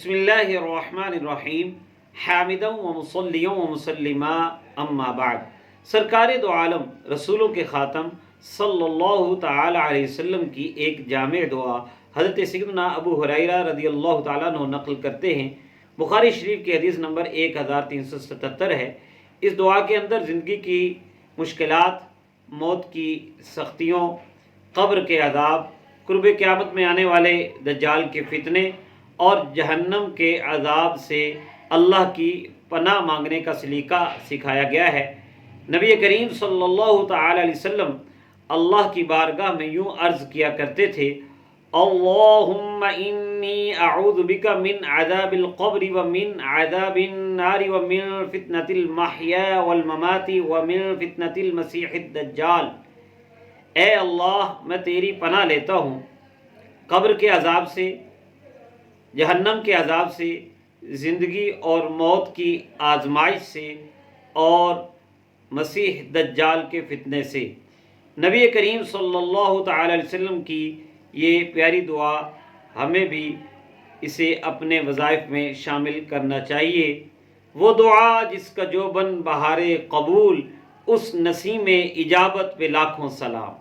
بسم اللہ الرحمن الرحیم حامدا و مصلیا و مسلما اما بعد۔ سرکار دو عالم رسولوں کے خاتم صلی اللہ تعالی علیہ وسلم کی ایک جامع دعا حضرت سیدنا ابو ہریرہ رضی اللہ تعالیٰ عنہ نقل کرتے ہیں۔ بخاری شریف کی حدیث نمبر 1377 ہے۔ اس دعا کے اندر زندگی کی مشکلات، موت کی سختیوں، قبر کے عذاب، قرب قیامت میں آنے والے دجال کے فتنے اور جہنم کے عذاب سے اللہ کی پناہ مانگنے کا سلیقہ سکھایا گیا ہے۔ نبی کریم صلی اللہ تعالی علیہ وسلم اللہ کی بارگاہ میں یوں عرض کیا کرتے تھے: اللہم انی اعوذ بک من عذاب القبر ومن عذاب النار ومن فتنة المحیا والممات ومن فتنة المسیح الدجال۔ اے اللہ، میں تیری پناہ لیتا ہوں قبر کے عذاب سے، جہنم کے عذاب سے، زندگی اور موت کی آزمائش سے اور مسیح دجال کے فتنے سے۔ نبی کریم صلی اللہ تعالی علیہ وسلم کی یہ پیاری دعا ہمیں بھی اسے اپنے وظائف میں شامل کرنا چاہیے۔ وہ دعا جس کا جو بن بہار قبول، اس نسیم اجابت پہ لاکھوں سلام۔